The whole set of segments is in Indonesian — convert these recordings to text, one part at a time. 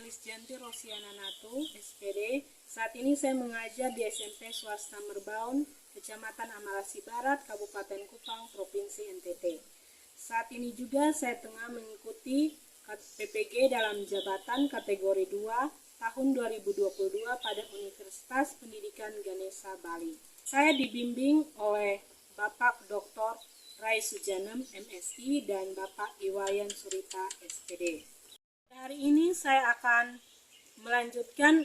Listianti Rosiana Natu, SPD. Saat ini saya mengajar di SMP Swasta Merbaun, Kecamatan Amalasi Barat, Kabupaten Kupang, Provinsi NTT. Saat ini juga saya tengah mengikuti PPG dalam jabatan kategori 2 tahun 2022 pada Universitas Pendidikan Ganesha Bali. Saya dibimbing oleh Bapak Dr. Rai Sujanem, MSI, dan Bapak Iwayan Surita, SPD. Hari ini saya akan melanjutkan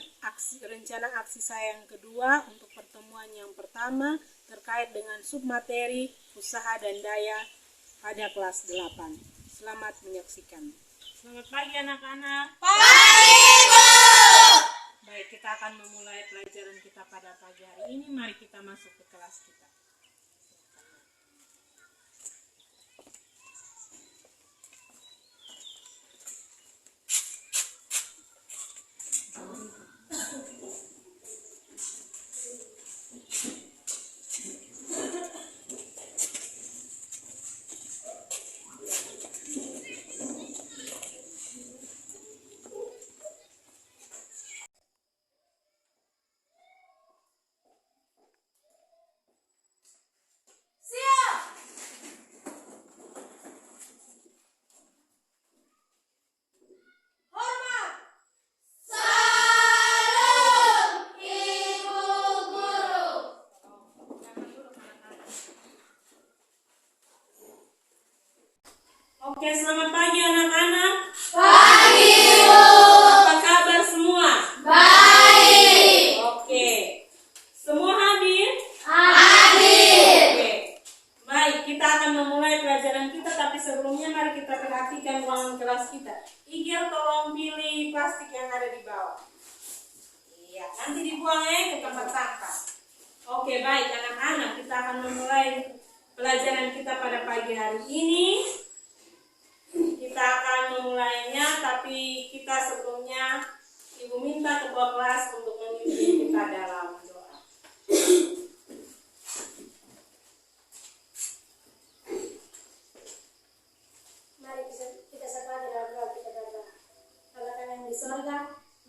rencana aksi saya yang kedua untuk pertemuan yang pertama terkait dengan submateri usaha dan daya pada kelas 8. Selamat menyaksikan. Selamat pagi anak-anak. Pagi, Bu. Baik, kita akan memulai pelajaran kita pada pagi hari ini. Mari kita masuk ke kelas kita. Oke, selamat pagi anak-anak. Pagi, Bu. Apa kabar semua? Baik. Oke. Semua hadir? Hadir. Oke. Baik, kita akan memulai pelajaran kita, tapi sebelumnya mari kita perhatikan ruangan kelas kita. Igir, tolong pilih plastik yang ada di bawah. Iya, nanti dibuang ke tempat sampah. Oke, baik anak-anak, kita akan memulai pelajaran kita pada pagi hari ini. Kita akan memulainya, tapi kita sebelumnya Ibu minta ketua kelas untuk memimpin kita dalam doa. Mari kita sapa dalam doa kita berdoa. Bapa kami yang di sorga,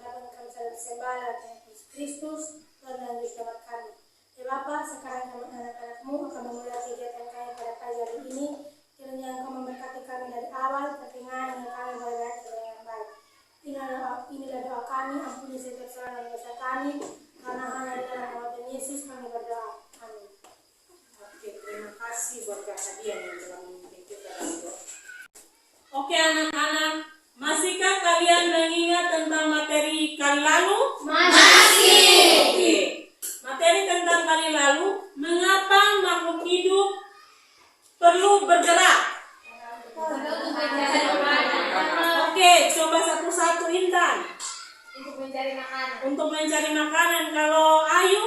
Bapa yang kami sembah Tuhan Yesus Kristus, Tuhan dan Juru Selamat kami. Ya Bapa, sekarang kami anak-anakmu akan memulai kegiatan kami pada pagi hari ini. Kiranya Engkau memberkati kami dari awal, pertengahan, hingga kami berakhir dengan baik. Inilah doa kami, ampuni setiap kesalahan dan dosa kami, karena hanya di dalam nama Tuhan Yesus kami berdoa. Amin. Oke, terima kasih buat Kak Hadian yang telah memimpin kita dalam doa. Oke anak-anak, masihkah kalian mengingat tentang materi kali lalu? Masih. Oke, materi tentang kali lalu, mengapa makhluk hidup perlu bergerak? Oke, coba satu-satu Intan. Untuk mencari makanan. Untuk mencari makanan. Kalau Ayu?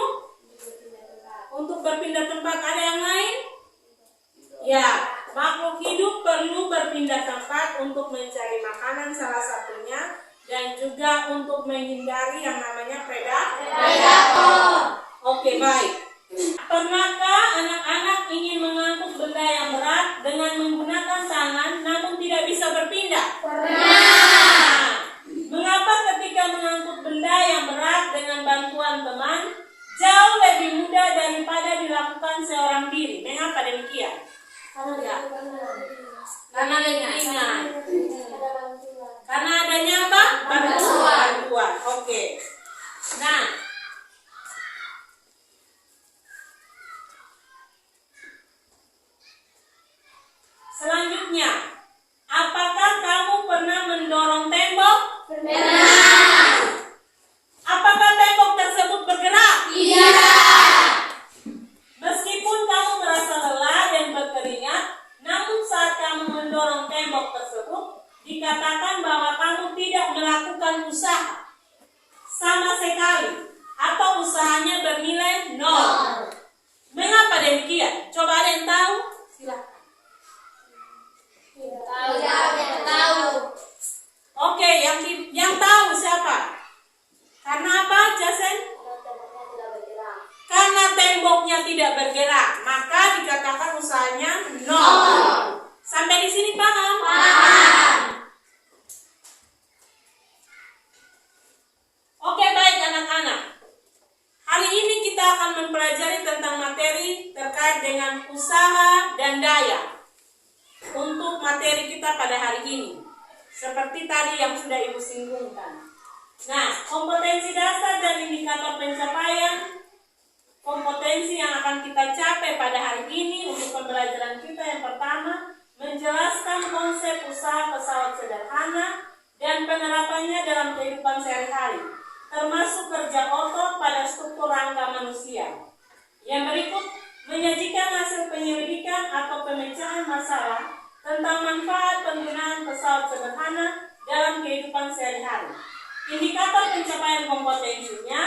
Untuk berpindah tempat. Ada yang lain? Ya, makhluk hidup perlu berpindah tempat untuk mencari makanan salah satunya, dan juga untuk menghindari yang namanya predator. Oke, baik. Pernahkah anak-anak ingin mengangkut benda yang berat dengan menggunakan tangan namun tidak bisa berpindah? Pernah. Mengapa ketika mengangkut benda yang berat dengan bantuan teman jauh lebih mudah daripada dilakukan seorang diri? Mengapa demikian? Karena lebih ringan. Karena adanya apa? Bantuan. Oke. Nah, selanjutnya, apakah kamu pernah mendorong tembok? Pernah. Apakah tembok tersebut bergerak? Iya. Meskipun kamu merasa lelah dan berkeringat, namun saat kamu mendorong tembok tersebut, dikatakan bahwa kamu tidak melakukan usaha sama sekali, atau usahanya bernilai 0. Mengapa demikian? Coba ada yang tahu? Silakan. Tahu. Oke, yang tahu siapa? Karena apa, Jasen? Karena temboknya tidak bergerak, maka dikatakan usahanya 0. Sampai di sini paham? Paham. materi kita pada hari ini. Seperti tadi yang sudah Ibu singgungkan. Nah, kompetensi dasar dan indikator pencapaian kompetensi yang akan kita capai pada hari ini untuk pembelajaran kita yang pertama, menjelaskan konsep usaha pesawat sederhana dan penerapannya dalam kehidupan sehari-hari, termasuk kerja otot pada struktur rangka manusia. Yang berikut, menyajikan hasil penyelidikan atau pemecahan masalah tentang manfaat penggunaan pesawat sederhana dalam kehidupan sehari-hari. Indikator pencapaian kompetensinya,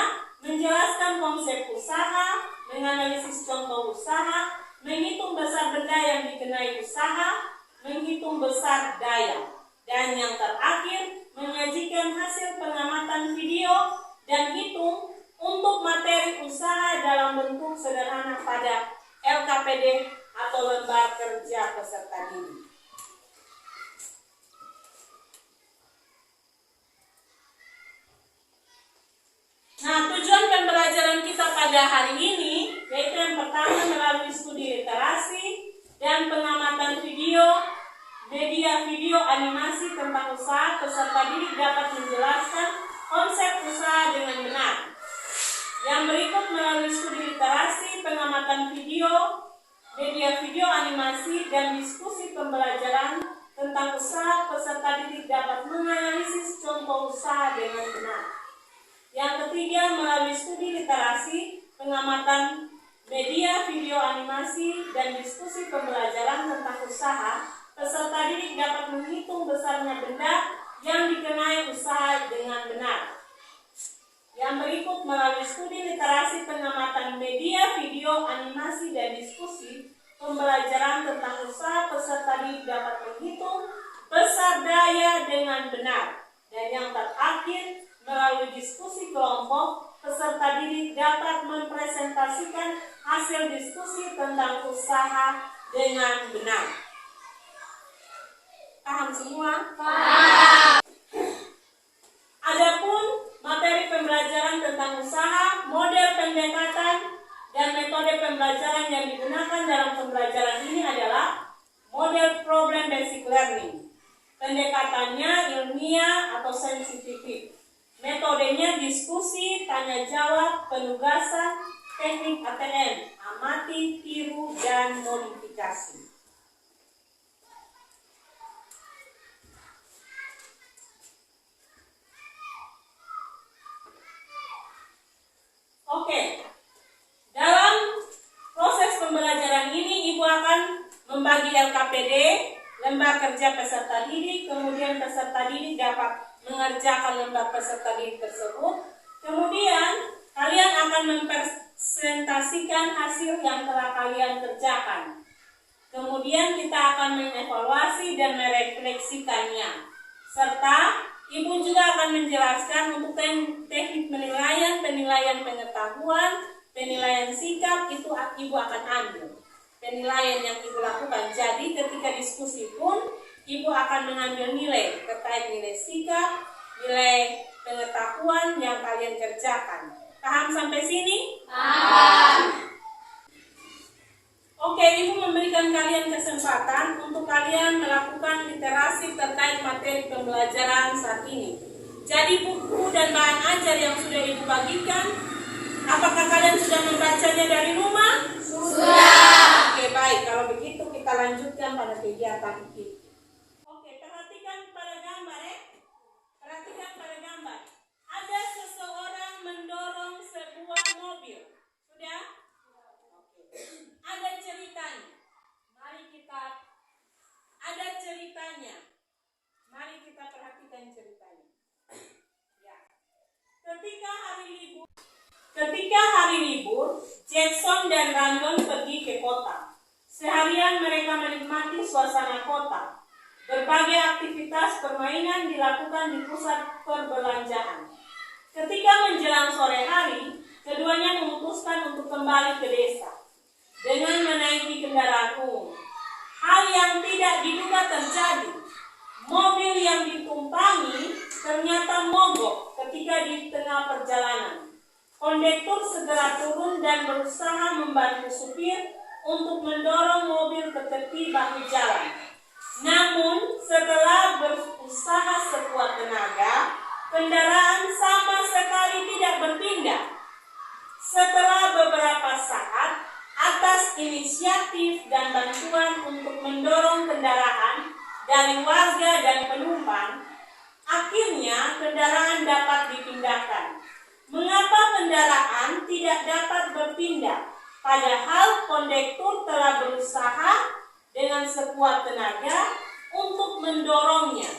menjelaskan konsep usaha, menganalisis contoh usaha, menghitung besar benda yang dikenai usaha, menghitung besar daya. Dan yang terakhir, menyajikan hasil pengamatan video dan hitung untuk materi usaha dalam bentuk sederhana pada LKPD atau lembar kerja peserta didik. Nah, tujuan pembelajaran kita pada hari ini yaitu yang pertama melalui studi literasi dan pengamatan video, media video animasi tentang usaha, peserta didik dapat menjelaskan konsep usaha dengan benar. Yang berikut melalui studi literasi, pengamatan video, media video animasi, dan diskusi pembelajaran tentang usaha, peserta didik dapat menganalisis contoh usaha dengan benar. Yang ketiga, melalui studi literasi, pengamatan media, video, animasi, dan diskusi pembelajaran tentang usaha, peserta didik dapat menghitung besarnya benda yang dikenai usaha dengan benar. Yang berikut, melalui studi literasi, pengamatan media, video, animasi, dan diskusi pembelajaran tentang usaha, peserta didik dapat menghitung besar daya dengan benar. Dan yang terakhir, melalui diskusi kelompok, peserta didik dapat mempresentasikan hasil diskusi tentang usaha dengan benar. Paham semua? Paham. Adapun materi pembelajaran tentang usaha, model pendekatan, dan metode pembelajaran yang digunakan dalam pembelajaran ini adalah model problem basic learning. Pendekatannya ilmiah atau saintifik. Metodenya diskusi, tanya jawab, penugasan, teknik ATM, amati, tiru, dan modifikasi. Oke, dalam proses pembelajaran ini Ibu akan membagi LKPD, lembar kerja peserta didik, kemudian peserta didik dapat mengerjakan lembar peserta didik tersebut. Kemudian kalian akan mempresentasikan hasil yang telah kalian kerjakan. Kemudian kita akan mengevaluasi dan merefleksikannya. Serta Ibu juga akan menjelaskan untuk teknik penilaian, penilaian pengetahuan, penilaian sikap, itu Ibu akan ambil. Penilaian yang Ibu lakukan. Jadi ketika diskusi pun Ibu akan mengambil nilai terkait nilai sikap, nilai pengetahuan yang kalian kerjakan. Paham sampai sini? Paham. Oke, Ibu memberikan kalian kesempatan untuk kalian melakukan literasi terkait materi pembelajaran saat ini. Jadi buku dan bahan ajar yang sudah Ibu bagikan, apakah kalian sudah membacanya dari rumah? Sudah. Oke, baik. Kalau begitu kita lanjutkan pada kegiatan kita. Perhatikan pada gambar ya. Perhatikan pada gambar. Ada seseorang mendorong sebuah mobil. Sudah? Oke. Ada ceritanya. Mari kita perhatikan ceritanya. Ya. Ketika hari libur, Jackson dan Randon pergi ke kota. Seharian mereka menikmati suasana kota. Berbagai aktivitas permainan dilakukan di pusat perbelanjaan. Ketika menjelang sore hari, keduanya memutuskan untuk kembali ke desa dengan menaiki kendaraan umum. Hal yang tidak diduga terjadi. Mobil yang ditumpangi ternyata mogok ketika di tengah perjalanan. Kondektur segera turun dan berusaha membantu supir untuk mendorong mobil ke tepi bahu jalan. Namun setelah berusaha sekuat tenaga, kendaraan sama sekali tidak berpindah. Setelah beberapa saat, atas inisiatif dan bantuan untuk mendorong kendaraan dari warga dan penumpang, akhirnya kendaraan dapat dipindahkan. Mengapa kendaraan tidak dapat berpindah? Padahal kondektur telah berusaha dengan sekuat tenaga untuk mendorongnya.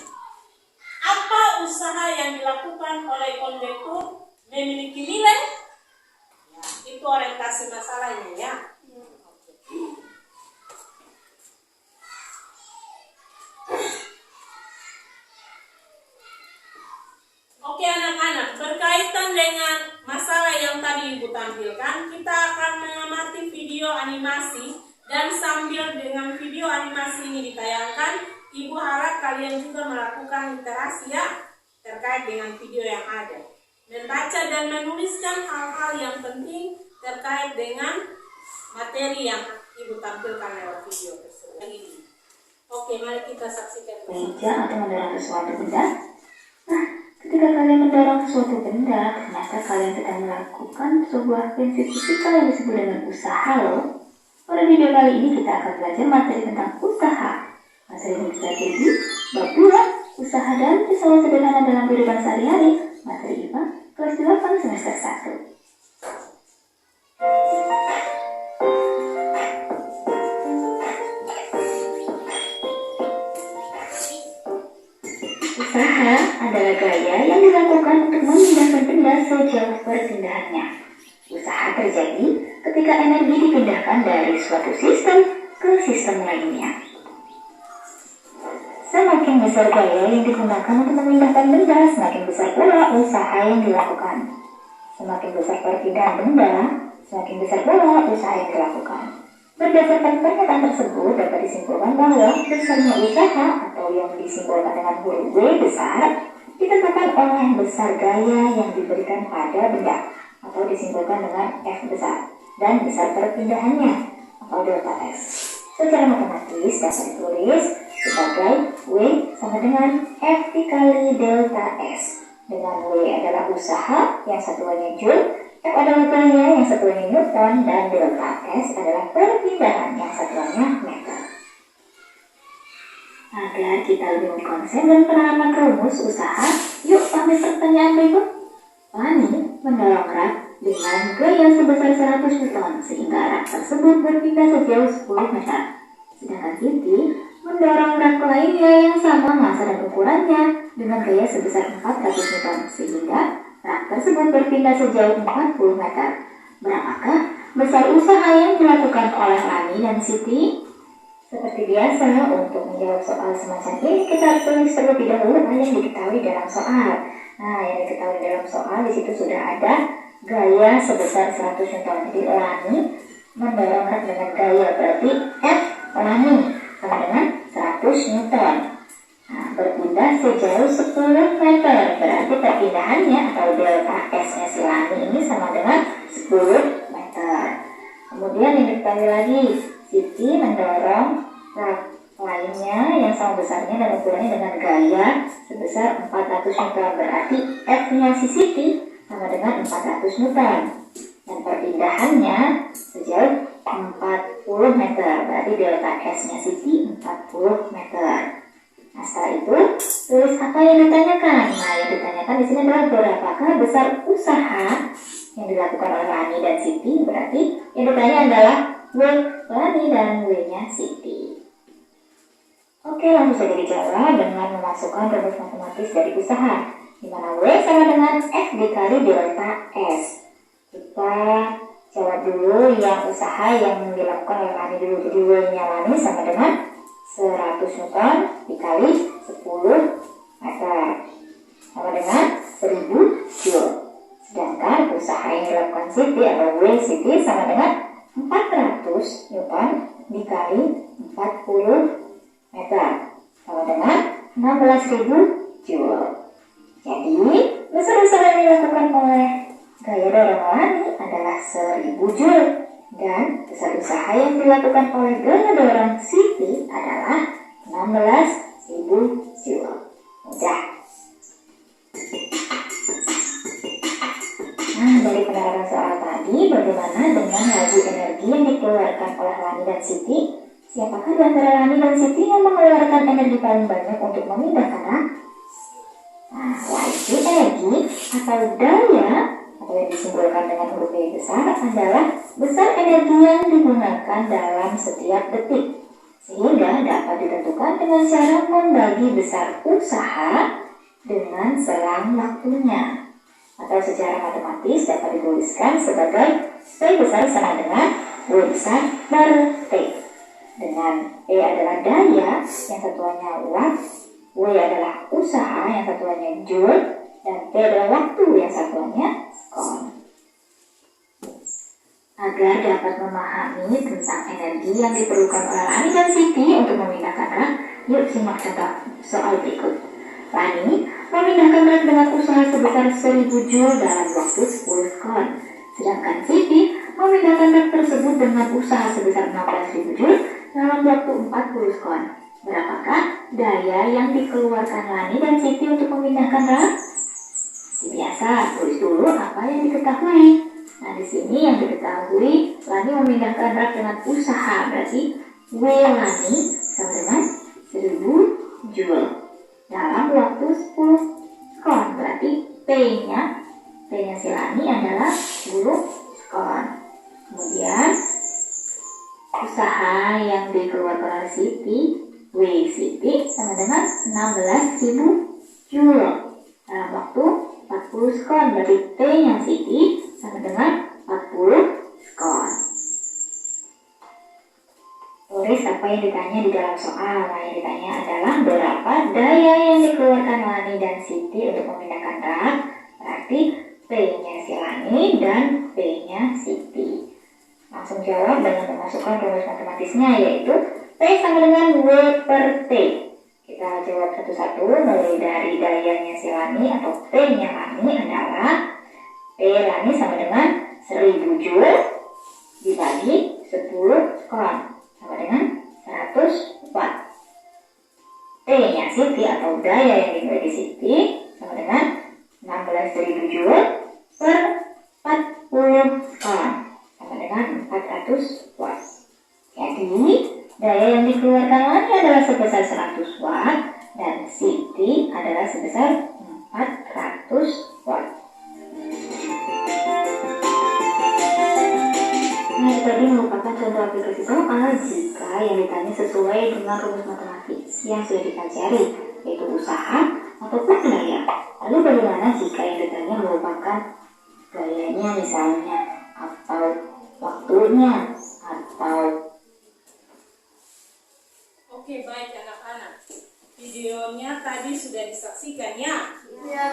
Apa usaha yang dilakukan oleh kondektur memiliki nilai? Ya, itu orientasi masalahnya ya. Oke anak-anak, berkaitan dengan masalah yang tadi Ibu tampilkan, kita akan mengamati video animasi dan sambil dengan video animasi ini ditayangkan, Ibu harap kalian juga melakukan literasi ya terkait dengan video yang ada. Membaca dan menuliskan hal-hal yang penting terkait dengan materi yang Ibu tampilkan lewat video tersebut ini. Oke, mari kita saksikan Meja atau mendorong sesuatu benda. Nah, ketika kalian mendorong suatu benda, ternyata kalian sedang melakukan sebuah prinsip fisika yang disebut dengan usaha loh. Pada video kali ini kita akan belajar materi tentang usaha. Materi ini strategi, bab 2, usaha dan pesawat sederhana dalam kehidupan sehari-hari. Materi IPA, kelas 8 semester 1. Usaha adalah gaya yang dilakukan untuk memindahkan benda sejauh perpindahannya. Usaha terjadi ketika energi dipindahkan dari suatu sistem ke sistem lainnya. Semakin besar gaya yang digunakan untuk memindahkan benda, semakin besar pula usaha yang dilakukan. Semakin besar perpindahan benda, semakin besar pula usaha yang dilakukan. Berdasarkan pernyataan tersebut dapat disimpulkan bahwa besarnya usaha atau yang disimbolkan dengan huruf W besar ditentukan oleh besar gaya yang diberikan pada benda atau disimpulkan dengan F besar dan besar perpindahannya atau delta S. Secara matematis dapat ditulis sebagai W sama dengan F dikali delta S, dengan W adalah usaha yang satuannya Joule, F adalah gaya yang satuannya Newton, dan delta S adalah perpindahan yang satuannya meter. Agar kita lebih konsen dan pemahaman rumus usaha, yuk ambil pertanyaan berikut. Pani mendorong rak dengan gaya sebesar 100 Newton sehingga rak tersebut berpindah sejauh 10 meter. Sedangkan Siti mendorong rak lainnya yang sama massa dan ukurannya dengan gaya sebesar 400 Newton sehingga rak tersebut berpindah sejauh 40 meter. Berapakah besar usaha yang dilakukan oleh Lani dan Siti? Seperti biasa, untuk menjawab soal semacam ini kita harus tulis terlebih dahulu apa yang diketahui dalam soal. Nah, yang diketahui dalam soal di situ sudah ada gaya sebesar 100 Newton. Jadi Lani mendorong rak dengan gaya, berarti F Lani sama dengan 100 Newton. Nah, berpindah sejauh 10 meter, berarti perpindahannya atau delta S-nya si Lani ini sama dengan 10 meter. Kemudian yang diketahui lagi, Siti mendorong rak lainnya yang sama besarnya dan ukurannya dengan gaya sebesar 400 Newton, berarti F-nya si Siti sama dengan 400 Newton. Dan perpindahannya sejauh 40 meter, berarti delta S-nya Siti 40 meter. Nah, setelah itu, tulis apa yang ditanyakan. Nah, yang ditanyakan di sini adalah berapakah besar usaha yang dilakukan oleh Lani dan Siti. Berarti yang ditanya adalah W Lani dan W-nya Siti. Oke, langsung saja dijawab dengan memasukkan rumus matematis dari usaha, di mana W sama dengan F dikali delta S. Kita jawab dulu yang usaha yang dilakukan oleh Lani dulu. Jadi W-nya Lani sama dengan 100 Newton dikali 10 meter sama dengan 1000 Joule. Sedangkan usaha yang dilakukan Siti atau W Siti sama dengan 400 Newton dikali 40 meter sama dengan 16.000 Joule. Jadi besar usaha yang dilakukan oleh gaya dorong Lani adalah 1000 Joule. Dan besar usaha yang dilakukan oleh gaya dorong Siti adalah 16.000 Joule. Mudah. Nah, dari penerapan soal tadi, bagaimana dengan laju energi yang dikeluarkan oleh Lani dan Siti? Siapakah di antara Lani dan Siti yang mengeluarkan energi paling banyak untuk memindahkan rak? Nah, laju energi atau daya atau yang disimbolkan dengan huruf D besar adalah besar energi yang digunakan dalam setiap detik, sehingga dapat ditentukan dengan cara membagi besar usaha dengan selang waktunya. Atau secara matematis dapat dituliskan sebagai P besar sama dengan W besar per T. Dengan P adalah daya yang satuannya watt, W adalah usaha yang satuannya joule, dan T adalah waktu yang satuannya sekon. Agar dapat memahami tentang energi yang diperlukan oleh Lani dan Siti untuk memindahkan rak, yuk simak contoh soal berikut. Lani memindahkan rak dengan usaha sebesar 1000 Joule dalam waktu 10 sekon. Sedangkan Siti memindahkan rak tersebut dengan usaha sebesar 16.000 Joule dalam waktu 40 sekon. Berapakah daya yang dikeluarkan Lani dan Siti untuk memindahkan rak? Biasa, tulis dulu apa yang diketahui. Nah, di sini yang diketahui, Lani memindahkan rak dengan usaha, berarti W Lani sama dengan 1000 Joule dalam waktu 10 sekon. Berarti P-nya si Lani adalah 10 sekon. Kemudian usaha yang dikeluarkan oleh Siti, W Siti sama dengan 16.000 Joule dalam waktu 40 sekon. Berarti T-nya Siti sama dengan 40 sekon. Tulis apa yang ditanya di dalam soal. Nah, yang ditanya adalah berapa daya yang dikeluarkan Lani dan Siti untuk memindahkan rak. Berarti P-nya si Lani dan P-nya Siti. Langsung jawab dengan memasukkan rumus matematisnya, yaitu P sama dengan W per T. Kita jawab satu-satu, mulai dari dayanya si Lani atau P-nya Lani adalah P Lani sama dengan 1000 Joule dibagi 10 sekon sama dengan 100 watt. T-nya Siti atau daya yang dimiliki Siti sama dengan 16.000 Joule per 40 sekon sama dengan 400 watt. Jadi, daya yang dikeluarkan Lani adalah sebesar 100 watt dan Siti adalah sebesar 400 watt. Nah, tadi merupakan contoh aplikasi soal jika yang ditanya sesuai dengan rumus matematis yang sudah dipelajari, yaitu usaha ataupun daya. Lalu bagaimana jika yang ditanya merupakan gayanya misalnya, atau waktunya, atau... Oke, baik anak-anak. Videonya tadi sudah disaksikan ya? Ya.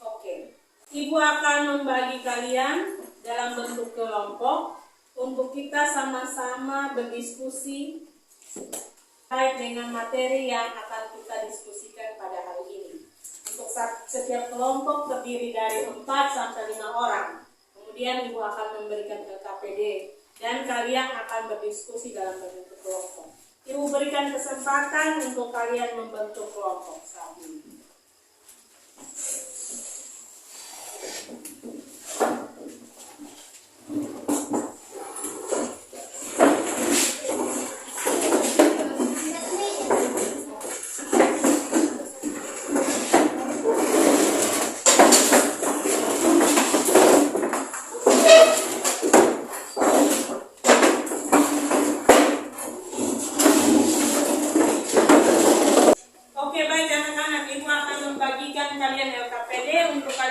Oke. Ibu akan membagi kalian dalam bentuk kelompok untuk kita sama-sama berdiskusi terkait dengan materi yang akan kita diskusikan pada hari ini. Untuk setiap kelompok terdiri dari 4 sampai 5 orang. Kemudian Ibu akan memberikan LKPD dan kalian akan berdiskusi dalam bentuk kelompok. Ibu berikan kesempatan untuk kalian membentuk kelompok saat ini.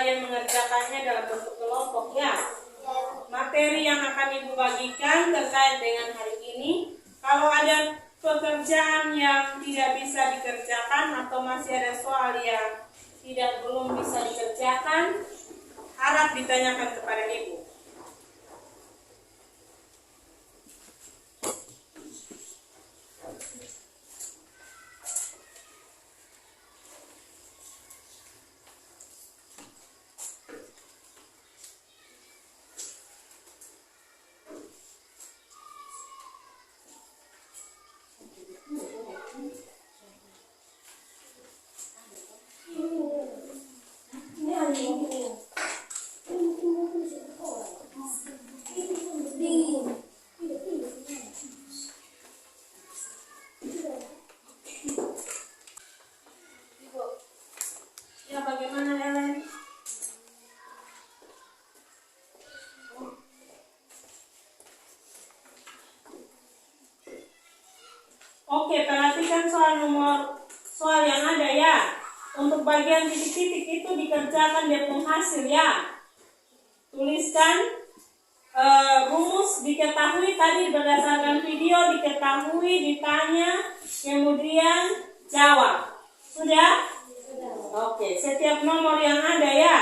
Mengerjakannya dalam bentuk kelompok ya. Materi yang akan Ibu bagikan terkait dengan hari ini. Kalau ada pekerjaan yang tidak bisa dikerjakan atau masih ada soal yang belum bisa dikerjakan, harap ditanyakan kepada Ibu. Oke, perhatikan soal yang ada ya. Untuk bagian titik-titik itu dikerjakan dia penghasil ya. Tuliskan rumus diketahui tadi berdasarkan video, diketahui, ditanya, kemudian jawab. Sudah? Oke, setiap nomor yang ada ya.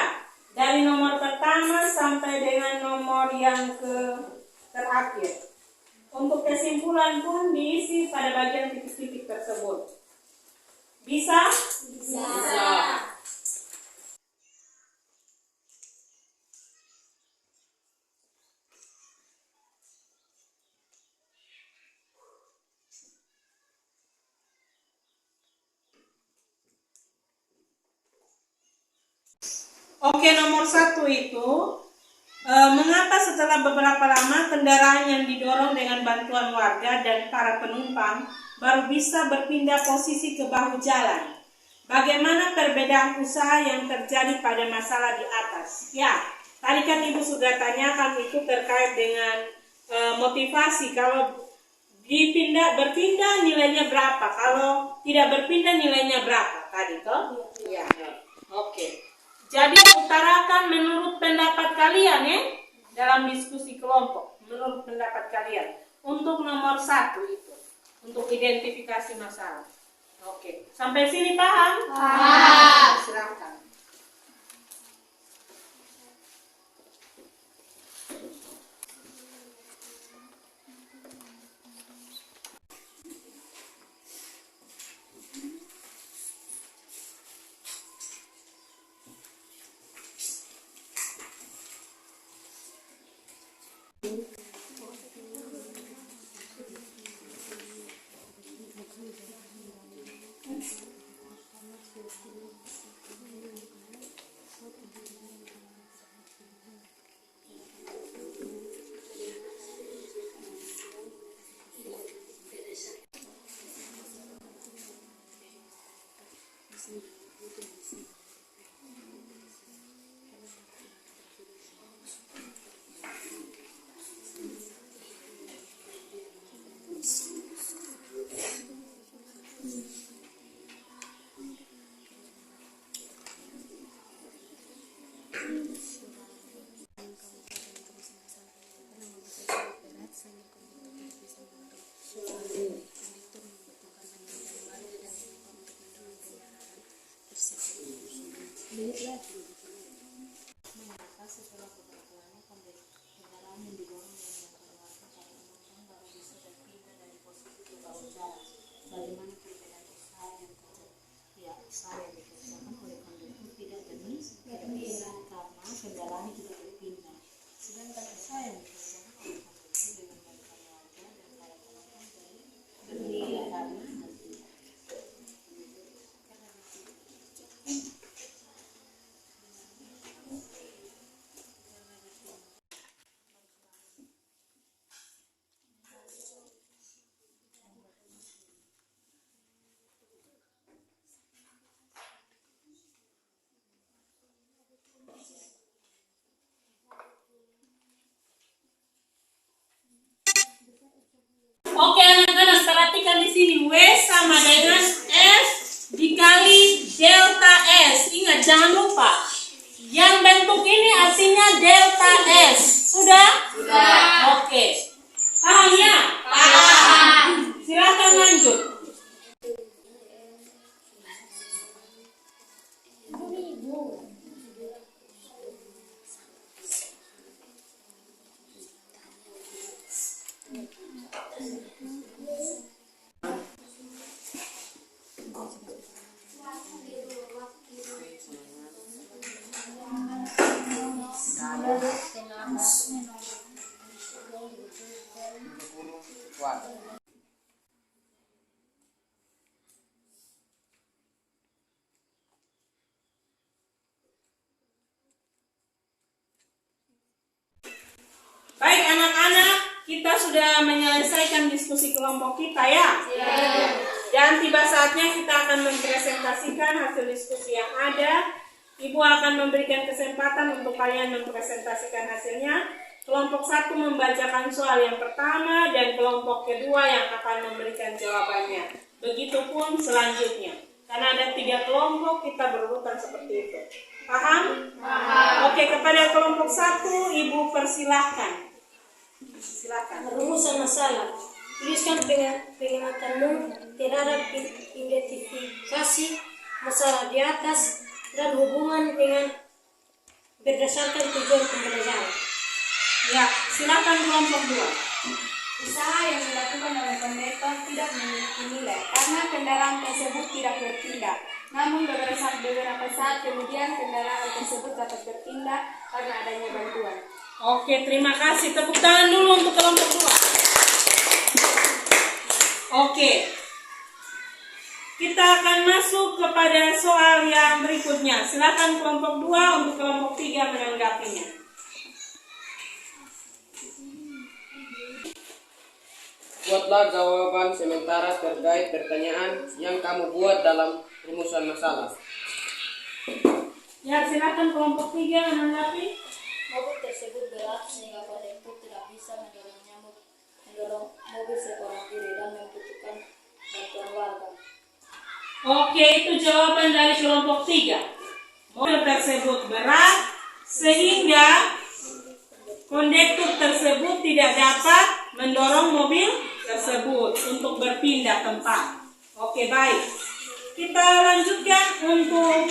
Dari nomor pertama sampai dengan nomor yang terakhir. Untuk kesimpulan pun diisi pada bagian titik-titik tersebut. Bisa? Bisa. Oke, nomor 1 itu mengapa setelah beberapa lama kendaraan yang didorong dengan bantuan warga dan para penumpang baru bisa berpindah posisi ke bahu jalan? Bagaimana perbedaan usaha yang terjadi pada masalah di atas? Ya, tadi kan Ibu sudah tanyakan itu terkait dengan motivasi. Kalau berpindah nilainya berapa? Kalau tidak berpindah nilainya berapa? Tadi toh? Ya. Oke. Jadi utarakan menurut pendapat kalian ya dalam diskusi kelompok. Menurut pendapat kalian untuk nomor 1 itu untuk identifikasi masalah. Oke, sampai sini paham? Paham. Silakan. Oke anak-anak, perhatikan di sini. W sama dengan S dikali delta S. Ingat, jangan lupa. Yang bentuk ini artinya delta S. Sudah? Sudah. Oke. Paham ya? Paham. Silakan lanjut. Baik anak-anak, kita sudah menyelesaikan diskusi kelompok kita ya. Dan tiba saatnya kita akan mempresentasikan hasil diskusi yang ada. Ibu akan memberikan kesempatan untuk kalian mempresentasikan hasilnya. kelompok 1 membacakan soal yang pertama dan kelompok kedua yang akan memberikan jawabannya. Begitupun selanjutnya. Karena ada 3 kelompok, kita berurutan seperti itu. Paham? Paham. Oke, kepada kelompok 1, Ibu persilahkan. Silakan. Rumusan masalah. Tuliskan pengingatanmu terhadap identifikasi masalah di atas dan hubungan dengan berdasarkan tujuan pembelajaran. Ya, silakan kelompok 2. Usaha yang dilakukan oleh kondektor tidak memiliki nilai karena kendaraan tersebut tidak berpindah. Namun beberapa saat kemudian kendaraan tersebut dapat berpindah karena adanya bantuan. Oke, terima kasih. Tepuk tangan dulu untuk kelompok 2. Oke. Kita akan masuk kepada soal yang berikutnya. Silakan kelompok 2 untuk kelompok 3 menanggapinya. Buatlah jawaban sementara terkait pertanyaan yang kamu buat dalam rumusan masalah. Ya, silakan kelompok 3 menanggapi. Mobil tersebut berat sehingga kondektur tidak bisa mendorong mobil seorang diri dan membutuhkan bantuan warga. Oke, itu jawaban dari kelompok 3. Mobil tersebut berat sehingga kondektur tersebut tidak dapat mendorong mobil tersebut untuk berpindah tempat. Oke, baik. Kita lanjutkan untuk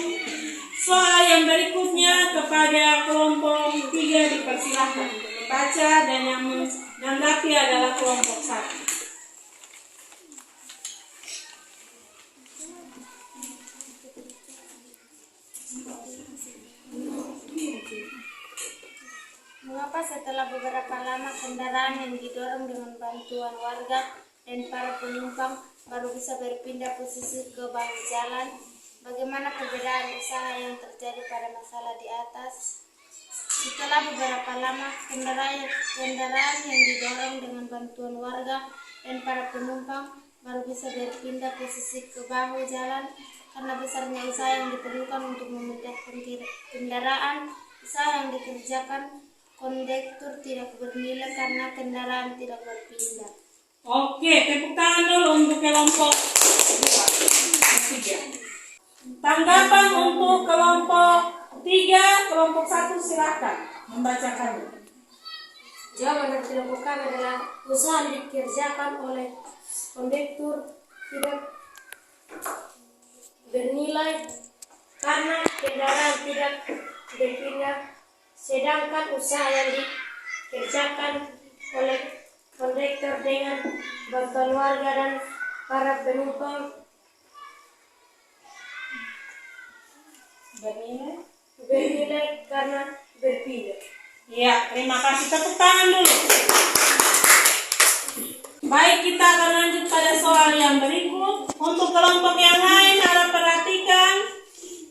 soal yang berikutnya kepada kelompok 3 dipersilahkan untuk membaca dan yang menanggapi adalah kelompok 1. Mengapa setelah beberapa lama kendaraan yang didorong dengan bantuan warga dan para penumpang baru bisa berpindah posisi ke bahu jalan? Bagaimana perbedaan usaha yang terjadi pada masalah di atas? Setelah beberapa lama kendaraan yang didorong dengan bantuan warga dan para penumpang baru bisa berpindah posisi ke bahu jalan karena besarnya usaha yang diperlukan untuk memindahkan kendaraan. Usaha yang dikerjakan kondektur tidak bernilai karena kendaraan tidak berpindah. Oke, tepuk tangan dulu untuk kelompok 3. Tanggapan untuk kelompok 3, kelompok 1 silakan membacakannya. Jawaban yang dilakukan adalah usaha yang dikerjakan oleh kondektur tidak bernilai karena kendaraan tidak berpindah, sedangkan usaha yang dikerjakan oleh kondektur dengan bantuan warga dan para penumpang bernilai karena berpindah. Ya, terima kasih. Tepuk tangan dulu. Baik, kita akan lanjut pada soal yang berikut. Untuk kelompok yang lain harap perhatikan.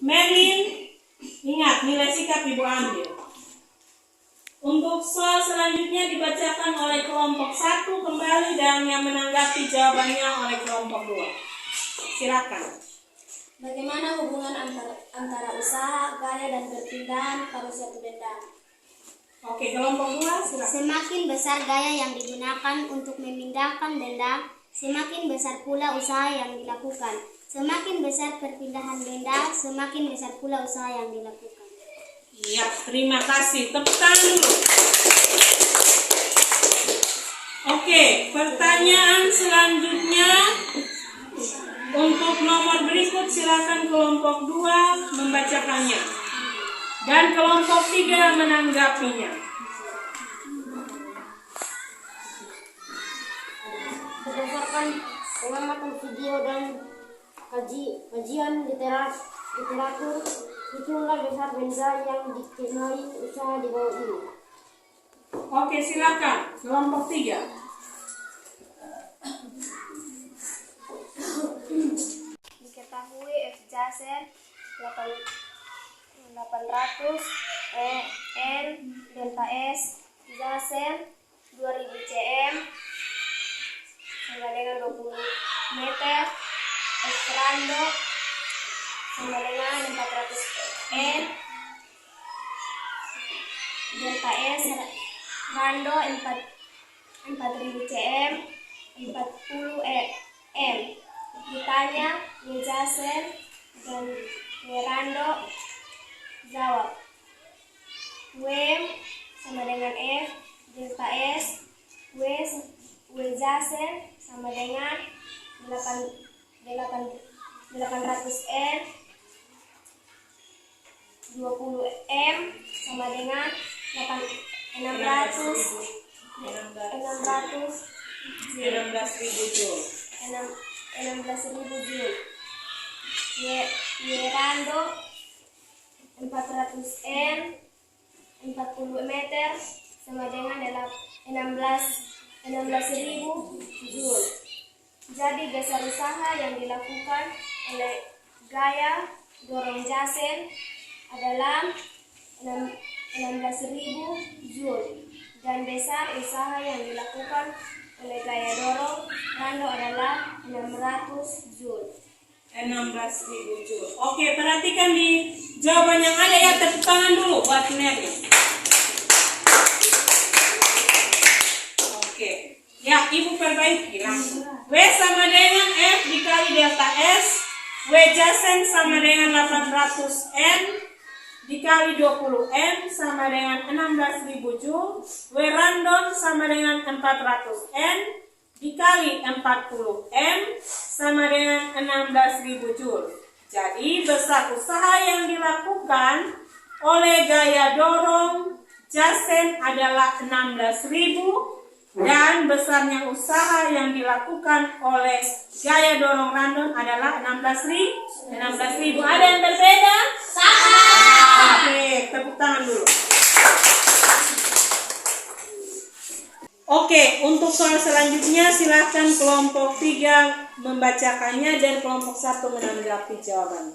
Merlin, ingat nilai sikap Ibu ambil. Untuk soal selanjutnya dibacakan oleh kelompok 1 kembali dan yang menanggapi jawabannya oleh kelompok 2. Silakan. Bagaimana hubungan antara usaha, gaya, dan perpindahan pada suatu benda? Oke, kelompok 2 silakan. Semakin besar gaya yang digunakan untuk memindahkan benda, semakin besar pula usaha yang dilakukan. Semakin besar perpindahan benda, semakin besar pula usaha yang dilakukan. Iya, terima kasih. Tepuk tangan dulu. Oke, pertanyaan selanjutnya untuk nomor berikut silakan kelompok 2 membacakannya dan kelompok 3 menanggapinya. Berdasarkan pengamatan video dan kajian literatur, hitunglah besar benda yang dikenai usaha di bawah ini. Oke, silakan kelompok 3. Diketahui F jaser 800 N delta S jaser 2000 cm sama dengan 20 meter, S rando sama dengan 400 N delta S Rando 4000 cm, 40 m. Ditanya, Jasen dan Rando jawab. W sama dengan F delta S, W Jasen sama dengan 800 N, 20 M sama dengan 600 16.000 Joule. 16.000 Joule. Rando 400 N, 40 meter sama dengan 16.000 Joule. Jadi dasar usaha yang dilakukan oleh gaya dorong Jasen adalah 16.000 Joule dan besar usaha yang dilakukan oleh gaya dorong Rando adalah 600 Joule. 16.000 Joule. Oke, perhatikan di jawaban yang ada ya, tepuk tangan dulu buat Nernya. Oke, ya Ibu perbaiki langsung. W sama dengan F dikali delta S, W Jasen sama dengan 800 N dikali 20 M sama dengan 16.000 Joule, W Randon sama dengan 400 N dikali 40 M sama dengan 16.000 Joule. Jadi besar usaha yang dilakukan oleh gaya dorong Jasen adalah 16.000 dan besarnya usaha yang dilakukan oleh gaya dorong Randon adalah 16.000. Ada yang berbeda? Oke, tepuk tangan dulu. Oke, untuk soal selanjutnya silakan kelompok 3 membacakannya dan kelompok 1 menanggapi jawabannya.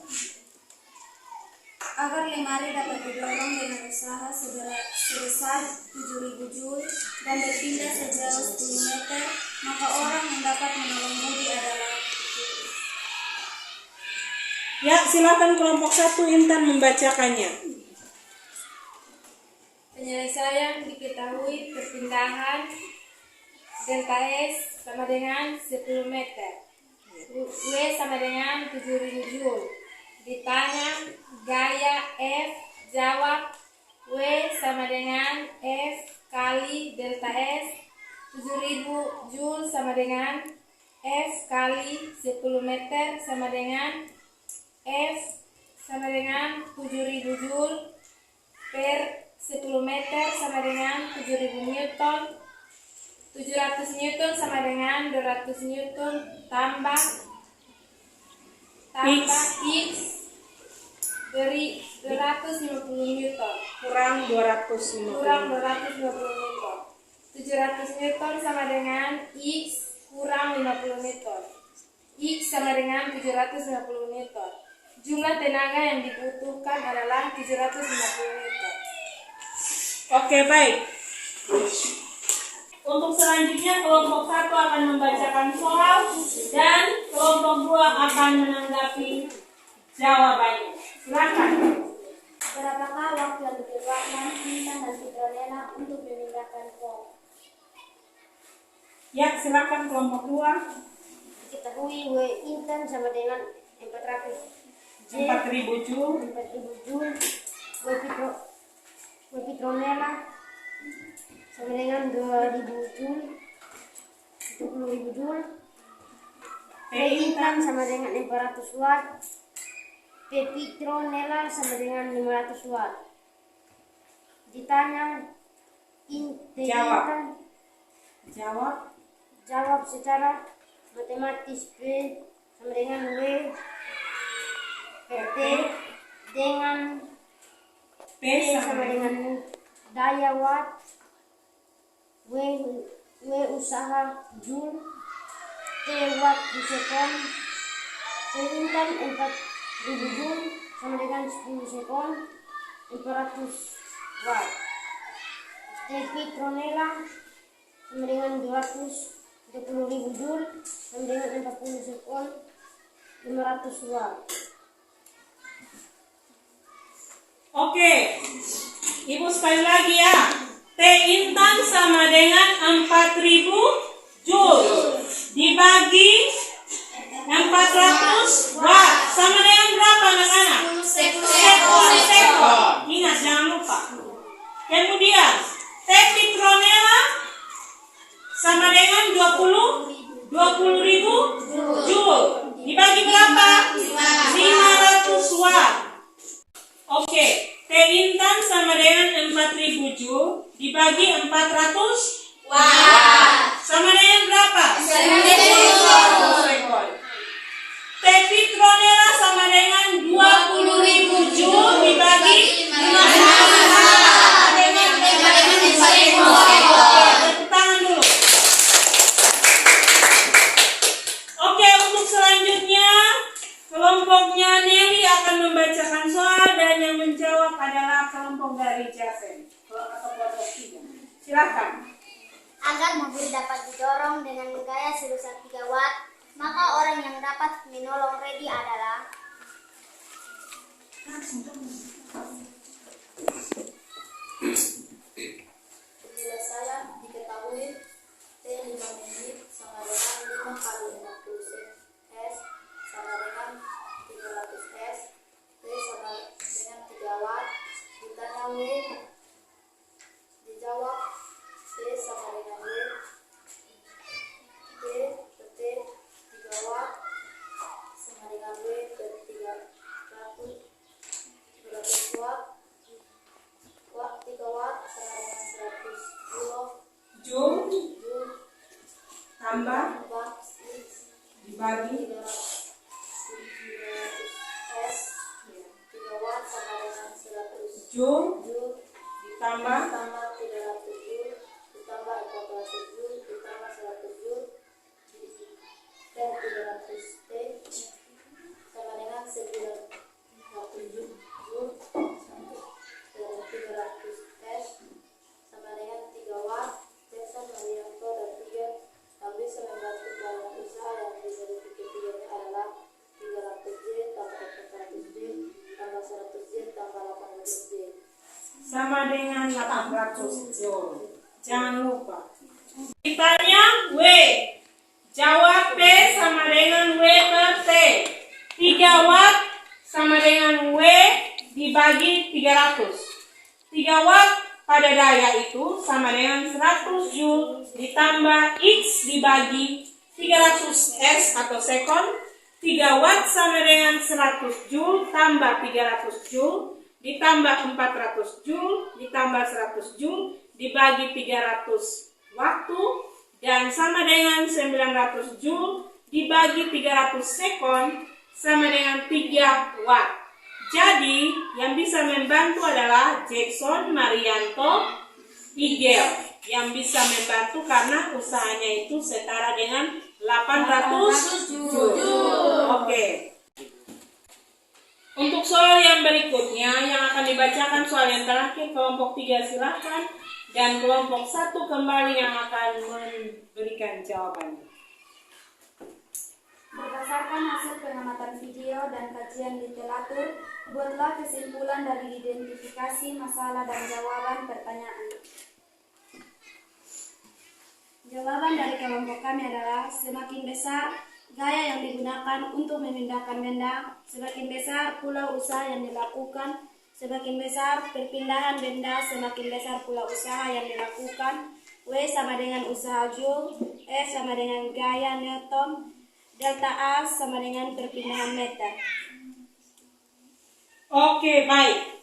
Agar lemari dapat didorong dengan usaha sebesar 7.000 Joule dan berpindah sejauh 10 meter, maka orang yang dapat menolong budi adalah. Ya, silakan kelompok 1 Intan membacakannya. Penyelesaian diketahui perpindahan delta S sama dengan 10 meter. W sama dengan 7.000 Joule. Ditanya gaya F, jawab W sama dengan F kali delta S, 7.000 Joule sama dengan F kali 10 meter sama dengan F sama dengan 7.000 Joule per 10 meter sama dengan 7.000 Newton, 700 Newton sama dengan 200 Newton tambah X dari 250 Newton kurang 250 Newton. 700 Newton sama dengan X kurang 50 Newton. X sama dengan 750 Newton. Jumlah tenaga yang dibutuhkan adalah 750 Newton. Oke, baik. Untuk selanjutnya kelompok 1 akan membacakan soal dan kelompok 2 akan menanggapi jawabannya. Silakan. Berapakah waktu yang diperlukan Intan dan Fitronella untuk memindahkan form? Ya, silakan kelompok 2. Diketahui W Intan sama dengan 4.000 Joule. 4.000 Joule. W Fitronella sama dengan 2.000 Joule. 20.000 Joule. W Intan sama dengan 400 Watt. P Fitronella sama dengan 500 Watt. Ditanya Jawab secara matematis. P sama dengan W per T dengan P sama dengan daya watt, W usaha Joule, T watt di sekon. P Intan 4.000 Joule sama dengan 10 sekon 400 watt. T Fitronella sama dengan 220.000 Joule sama dengan 40 sekon 500 watt. Oke, Ibu sekali lagi ya. T intan sama dengan 4000 Joule dibagi 400 watt sama dengan berapa anak-anak? Sekon. Ingat jangan lupa. Kemudian T Petronella sama dengan 20.000 Joule dibagi berapa? 500 watt. Oke, T intan sama dengan 4000 Joule dibagi 400 watt sama dengan berapa? 10 sekon. T Petronella sama dengan 20.000 Joule dibagi 500 watt dengan 5 sekon. Tepuk tangan dulu. Oke, untuk selanjutnya kelompoknya Nelly akan membacakan soal dan yang menjawab adalah kelompok dari Jasen atau kelompok 3. Silakan. Agar mobil dapat didorong dengan gaya sebesar 3 watt, maka orang yang dapat menolong Reddy adalah Bila saya diketahui T 5 menit sama dengan 5 kali 60 S sama dengan 300 S. T sama dengan 3 watt. Ditanya W, dijawab T sama dengan W. T per T 3 watt sama dengan W per 300 watt. Watt 3 watt sama dengan 100 Joule tambah watt dibagi 300 S 3 watt sama dengan 100 Joule ditambah 300 Joule ditambah 400 Joule ditambah 100 Joule dan 300 T sama dengan 900 Joule dan 300 S sama dengan 3 watt. Jason, Marianto, dan Tiga yang bisa membantu dalam usaha yang menjadi ketiganya adalah 300 J tambah 400 J tambah 100 J tambah 800 J sama dengan 800 Joule. Jangan lupa. Ditanya W. Jawab P sama dengan W per T. 3 watt sama dengan W dibagi 300. 3 watt pada daya itu sama dengan 100 Joule ditambah X dibagi 300 S atau sekon. 3 watt sama dengan 100 Joule tambah 300 Joule ditambah 400 Joule ditambah 100 Joule dibagi 300 waktu dan sama dengan 900 Joule dibagi 300 sekon sama dengan 3 watt. Jadi yang bisa membantu adalah Jackson, Marianto, Igel yang bisa membantu karena usahanya itu setara dengan 800 Joule. Oke. Untuk soal yang berikutnya yang akan dibacakan soal yang terakhir kelompok 3 silakan dan kelompok 1 kembali yang akan memberikan jawabannya. Berdasarkan hasil pengamatan video dan kajian literatur, buatlah kesimpulan dari identifikasi masalah dan jawaban pertanyaan. Jawaban dari kelompok kami adalah semakin besar gaya yang digunakan untuk memindahkan benda, semakin besar pula usaha yang dilakukan, semakin besar perpindahan benda, semakin besar pula usaha yang dilakukan. W sama dengan usaha Joule, F sama dengan gaya Newton, delta A sama dengan perpindahan meter. Oke, baik.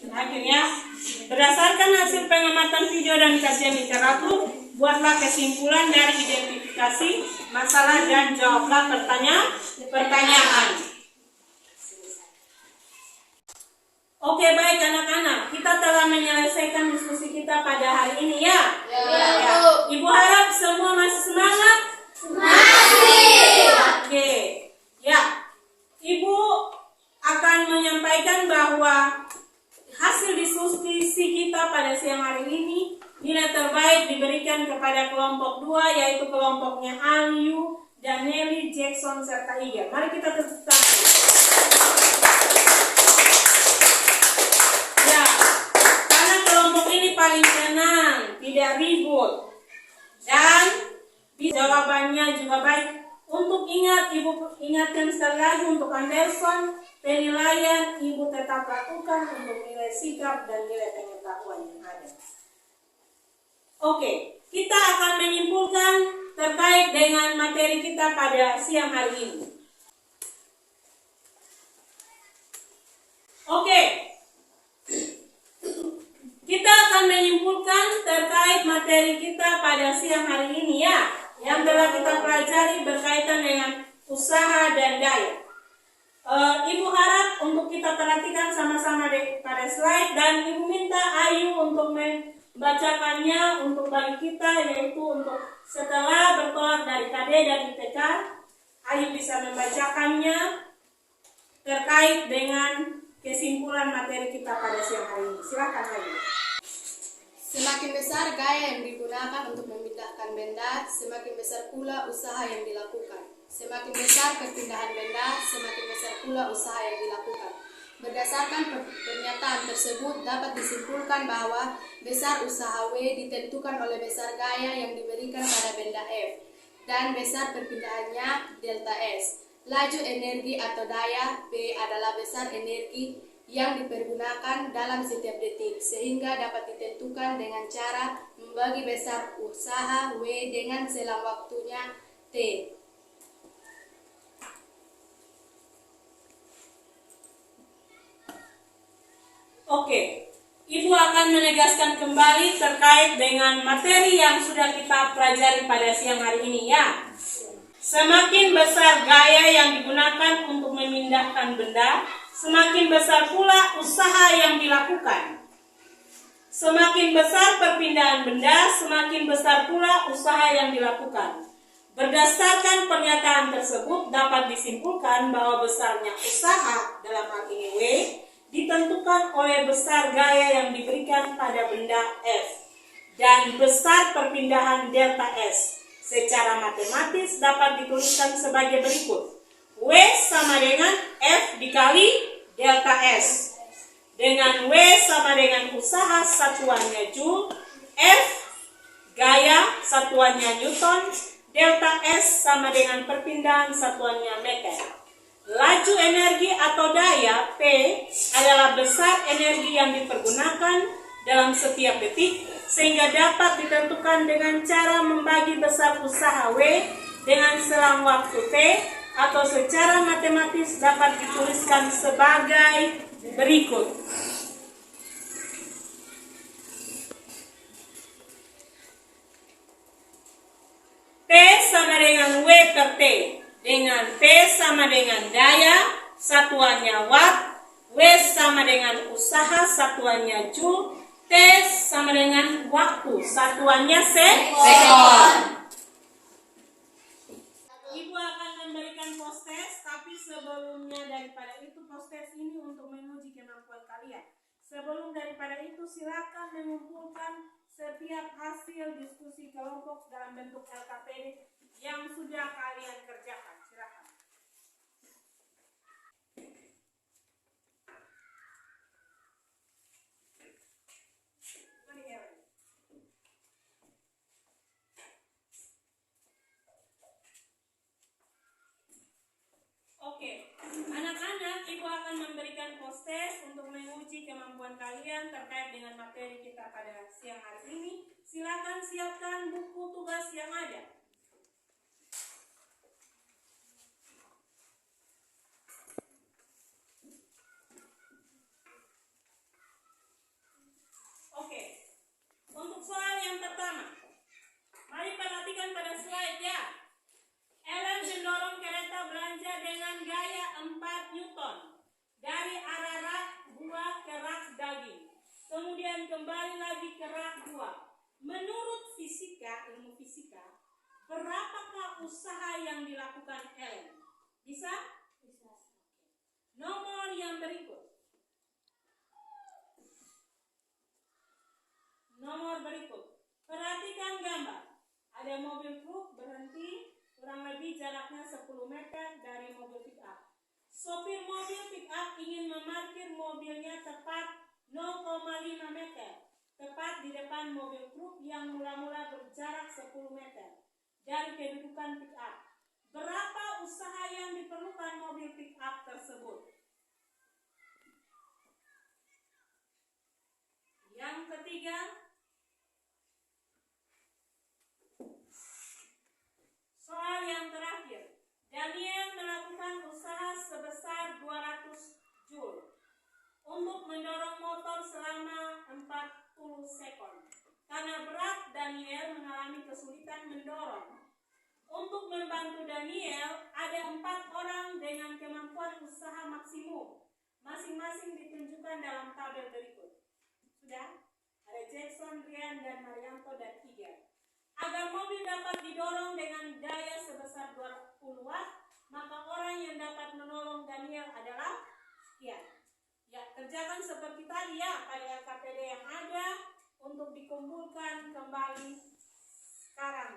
Akhirnya, berdasarkan hasil pengamatan video dan kajian literatur, buatlah kesimpulan dari identifikasi masalah dan jawablah pertanyaan. Oke, baik anak-anak, kita telah menyelesaikan diskusi kita pada hari ini ya. Ya. Ibu harap semua masih semangat. Oke, ya, Ibu akan menyampaikan bahwa hasil diskusi kita pada siang hari ini nilai terbaik diberikan kepada kelompok 2 yaitu kelompoknya Aliu dan Nelly, Jackson serta Iga. Mari kita tepuk tangan. Ya, karena kelompok ini paling tenang Anderson, penilaian Ibu tetap lakukan untuk nilai sikap dan nilai pengetahuan yang ada. Oke, kita akan menyimpulkan terkait dengan materi kita pada siang hari ini. Oke, kita akan menyimpulkan terkait materi kita pada siang hari ini ya, yang telah kita pelajari berkaitan dengan usaha dan daya. Ibu harap untuk kita perhatikan sama-sama pada slide, dan Ibu minta Ayu untuk membacakannya untuk bagi kita, yaitu untuk setelah bertolak dari KD dan IPK, Ayu bisa membacakannya terkait dengan kesimpulan materi kita pada siang hari ini. Silakan Ayu. Semakin besar gaya yang digunakan untuk memindahkan benda, semakin besar pula usaha yang dilakukan. Semakin besar perpindahan benda, semakin besar pula usaha yang dilakukan. Berdasarkan pernyataan tersebut, dapat disimpulkan bahwa besar usaha W ditentukan oleh besar gaya yang diberikan pada benda F, dan besar perpindahannya delta S. Laju energi atau daya P adalah besar energi yang dipergunakan dalam setiap detik, sehingga dapat ditentukan dengan cara membagi besar usaha W dengan selang waktunya T. Oke, Ibu akan menegaskan kembali terkait dengan materi yang sudah kita pelajari pada siang hari ini ya. Semakin besar gaya yang digunakan untuk memindahkan benda, semakin besar pula usaha yang dilakukan. Semakin besar perpindahan benda, semakin besar pula usaha yang dilakukan. Berdasarkan pernyataan tersebut, dapat disimpulkan bahwa besarnya usaha dalam hal ini W ditentukan oleh besar gaya yang diberikan pada benda F dan besar perpindahan delta S. Secara matematis dapat dituliskan sebagai berikut. W sama dengan F dikali delta S. Dengan W sama dengan usaha satuannya Joule, F gaya satuannya Newton, delta S sama dengan perpindahan satuannya meter. Laju energi atau daya P adalah besar energi yang dipergunakan dalam setiap detik, sehingga dapat ditentukan dengan cara membagi besar usaha W dengan selang waktu T, atau secara matematis dapat dituliskan sebagai berikut. P sama dengan W per T, dengan P sama dengan daya, satuannya watt, W sama dengan usaha, satuannya joule, T sama dengan waktu, satuannya sekon. Ibu akan memberikan post-test, tapi sebelumnya daripada itu post-test ini untuk menguji kemampuan kalian. Sebelum daripada itu silakan mengumpulkan setiap hasil diskusi kelompok dalam bentuk LKPD yang sudah kalian kerjakan. Silakan. Oke, anak-anak, Ibu akan memberikan post-test untuk menguji kemampuan kalian terkait dengan materi kita pada siang hari ini. Silakan siapkan buku tugas yang ada. Oke, untuk soal yang pertama, mari perhatikan pada slide ya. Ellen mendorong kereta belanja dengan gaya 4 Newton dari arah rak buah ke rak daging, kemudian kembali lagi ke rak buah. Menurut fisika, ilmu fisika, berapakah usaha yang dilakukan Ellen? Bisa? Bisa. Nomor yang berikut. Nomor berikut. Perhatikan gambar. Ada mobil truk berhenti kurang lebih jaraknya 10 meter dari mobil pick up. Sopir mobil pick up ingin memarkir mobilnya tepat 0,5 meter, tepat di depan mobil truk yang mula-mula berjarak 10 meter dari kedudukan pick up. Berapa usaha yang diperlukan mobil pick up tersebut? Yang ketiga, soal yang terakhir, Daniel melakukan usaha sebesar 200 Joule untuk mendorong motor selama 40 sekon. Karena berat, Daniel mengalami kesulitan mendorong. Untuk membantu Daniel, ada 4 orang dengan kemampuan usaha maksimum. Masing-masing ditunjukkan dalam tabel berikut. Sudah? Ada Jackson, Rian, dan Marianto, dan Iga. Agar mobil dapat didorong dengan daya sebesar 20 watt, maka orang yang dapat menolong Daniel adalah sekian. Ya, kerjakan seperti tadi ya pada LKPD yang ada untuk dikumpulkan kembali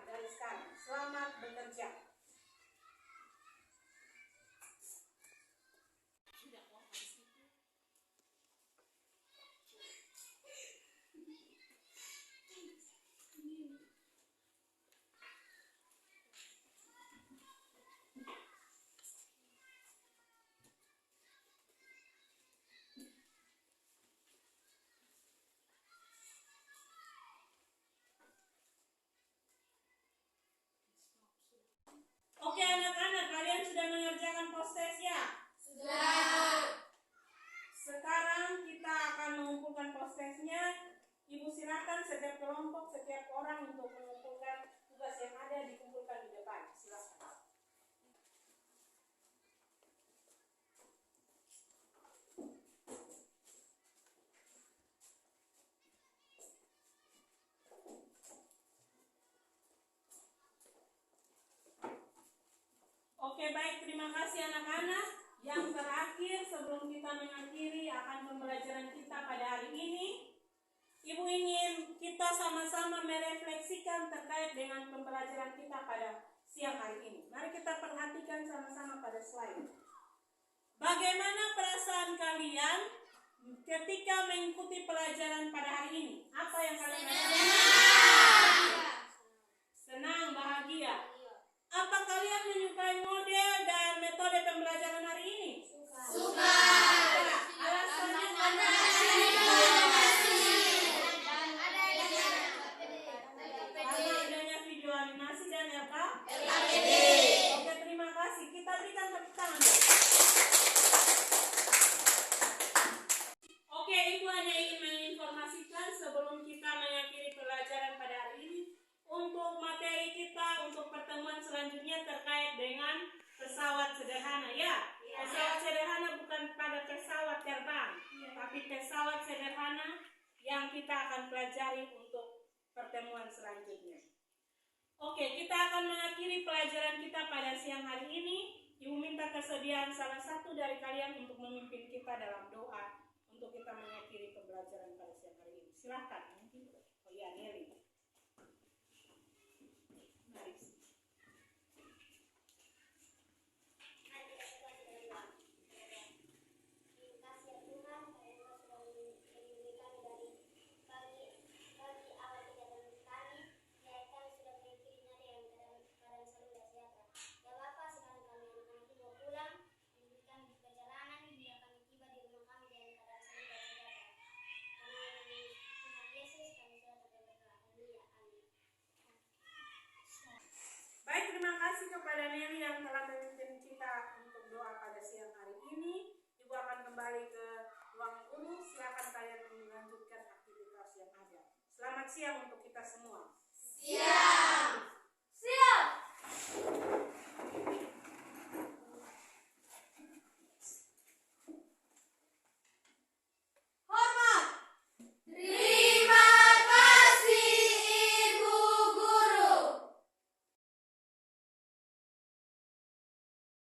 dari sekarang. Selamat bekerja. Oke anak-anak, kalian sudah mengerjakan post-test ya? Sudah. Sekarang kita akan mengumpulkan post-testnya. Ibu silakan setiap kelompok, setiap orang untuk mengumpulkan tugas yang ada dikumpulkan di depan. Silakan. Oke, baik, terima kasih anak-anak. Yang terakhir sebelum kita mengakhiri akan pembelajaran kita pada hari ini, Ibu ingin kita sama-sama merefleksikan terkait dengan pembelajaran kita pada siang hari ini. Mari kita perhatikan sama-sama pada slide. Bagaimana perasaan kalian ketika mengikuti pelajaran pada hari ini? Apa yang kalian rasakan? Senang, bahagia. Apa kalian menyukai model dan metode pembelajaran hari ini? Suka. Alasannya karena adanya video animasi dan apa? LKPD. Oke, terima kasih. Kita berikan tepuk tangan. Oke, Ibu hanya ingin menginformasikan sebelum kita mengakhiri pelajaran pada hari ini, untuk materi kita untuk pertemuan selanjutnya terkait dengan pesawat sederhana ya. Pesawat sederhana bukan pada pesawat terbang, tapi pesawat sederhana yang kita akan pelajari untuk pertemuan selanjutnya. Oke, kita akan mengakhiri pelajaran kita pada siang hari ini. Ibu minta kesediaan salah satu dari kalian untuk memimpin kita dalam doa untuk kita mengakhiri pembelajaran pada siang hari ini. Silakan. Oh iya, Nelly. Mari. Baik, terima kasih kepada Nelly yang telah memimpin kita untuk doa pada siang hari ini. Ibu akan kembali ke ruang guru. Silakan kalian melanjutkan aktivitas yang ada. Selamat siang untuk kita semua. Siap.